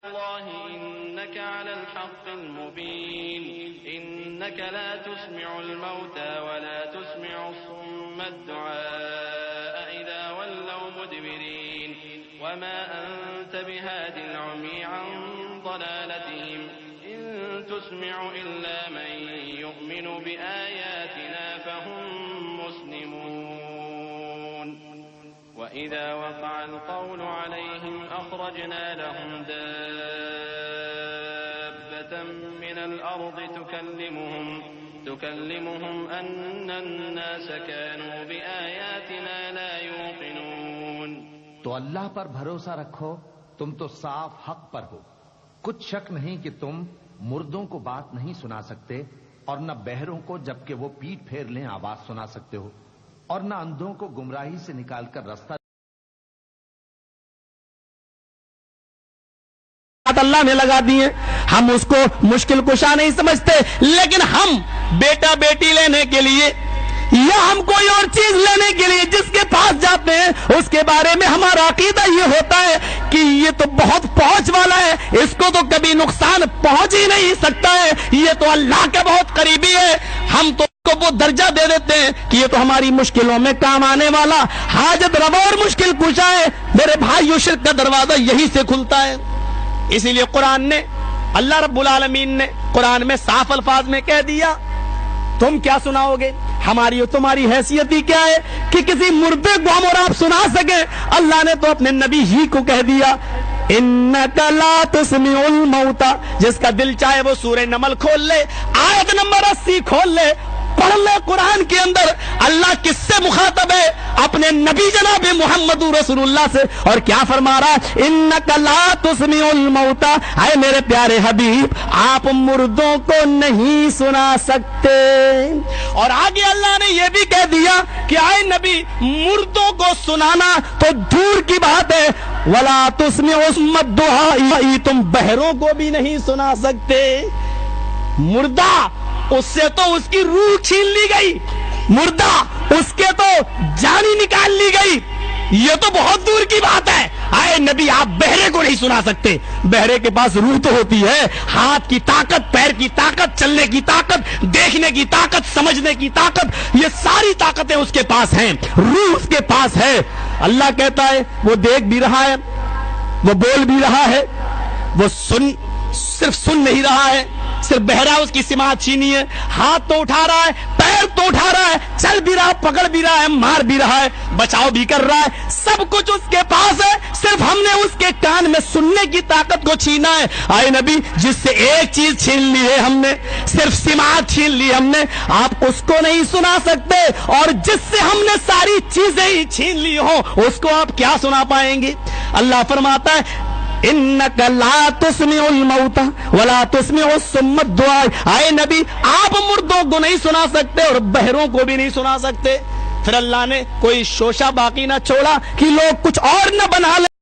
الله إنك على الحق المبين إنك لا تسمع الموتى ولا تسمع الصم الدعاء إذا ولوا مدبرين وما أنت بهاد العمي عن ضلالتهم إن تسمع إلا من يؤمن بآياتنا فهم مسلمون وإذا وقع القول عليهم أخرجنا لهم دابة من الأرض تكلمهم أن الناس كانوا بآياتنا لا يوقنون تو اللہ پر بھروسہ رکھو، تم تو صاف حق پر ہو۔ کچھ شک نہیں کہ تم مردوں کو بات نہیں سنا سکتے اور نہ بہروں کو جبکہ وہ پیٹ پھیر لیں آواز سنا سکتے ہو، اور نہ اندھوں کو گمراہی سے نکال کر رستہ اللہ نے لگا دی ہیں۔ ہم اس کو مشکل کشا نہیں سمجھتے، لیکن ہم بیٹا بیٹی لینے کے لیے یا ہم کوئی اور چیز لینے کے لیے جس کے پاس جاتے ہیں اس کے بارے میں ہمارا عقیدہ یہ ہوتا ہے کہ یہ تو بہت پہنچ والا ہے، اس کو تو کبھی نقصان پہنچ ہی نہیں سکتا ہے، یہ تو اللہ کے بہت قریبی ہے۔ ہم تو کو وہ درجہ دے دیتے ہیں کہ یہ تو ہماری مشکلوں میں کام آنے والا حاجت روا اور مشکل کشا ہے۔ میرے بھائیو، شرک کا دروازہ یہی سے کھلتا ہے۔ اسی لیے قرآن نے، اللہ رب العالمین نے قرآن میں صاف الفاظ میں کہہ دیا، تم کیا سناؤ گے؟ ہماری اور تمہاری حیثیت ہی کیا ہے کہ کسی مردے کو ہم اور آپ سنا سکیں؟ اللہ نے تو اپنے نبی ہی کو کہہ دیا، انک لا تسمع الموتى۔ جس کا دل چاہے وہ سورہ نمل کھول لے، آیت نمبر 80 کھول لے، پڑھ لے۔ قرآن کے اندر اللہ کس سے مخاطب ہے؟ اپنے نبی جناب محمد رسول اللہ سے، اور کیا فرما رہا ہے؟ انک لا تسمع الموتى، اے میرے پیارے حبیب آپ مردوں کو نہیں سنا سکتے۔ اور آگے اللہ نے یہ بھی کہہ دیا کہ اے نبی مردوں کو سنانا تو دور کی بات ہے، ولا تسمع الصم الدعاء، تم بہروں کو بھی نہیں سنا سکتے۔ مردہ، اس سے تو اس کی روح چھین لی گئی، مردہ اس کے تو جانی نکال لی گئی، یہ تو بہت دور کی بات ہے۔ اے نبی آپ بہرے کو نہیں سنا سکتے، بہرے کے پاس روح تو ہوتی ہے، ہاتھ کی طاقت، پیر کی طاقت، چلنے کی طاقت، دیکھنے کی طاقت، سمجھنے کی طاقت، یہ ساری طاقتیں اس کے پاس ہیں، روح اس کے پاس ہے۔ اللہ کہتا ہے وہ دیکھ بھی رہا ہے، وہ بول بھی رہا ہے، وہ صرف سن نہیں رہا ہے، صرف بہرا اس کی سماعت چھینی ہے، ہاتھ تو اٹھا رہا ہے، پیر تو اٹھا رہا ہے، چل بھی رہا ہے، پکڑ بھی رہا ہے، مار بھی رہا ہے، بچاؤ بھی کر رہا ہے، سب کچھ اس کے پاس ہے، صرف ہم نے اس کے کان میں سننے کی طاقت کو چھینا ہے۔ اے نبی جس سے ایک چیز چھین لی ہے ہم نے، صرف سماعت چھین لی ہم نے، آپ اس کو نہیں سنا سکتے، اور جس سے ہم نے ساری چیزیں ہی چھین لی ہوں اس کو آپ کیا سنا پائیں گے؟ اللہ فرماتا ہے انک لا تسمع الموتى ولا تسمع الصم الدعاء، اے نبی آپ مردوں کو نہیں سنا سکتے اور بہروں کو بھی نہیں سنا سکتے۔ پھر اللہ نے کوئی شوشہ باقی نہ چھوڑا کہ لوگ کچھ اور نہ بنا لیں۔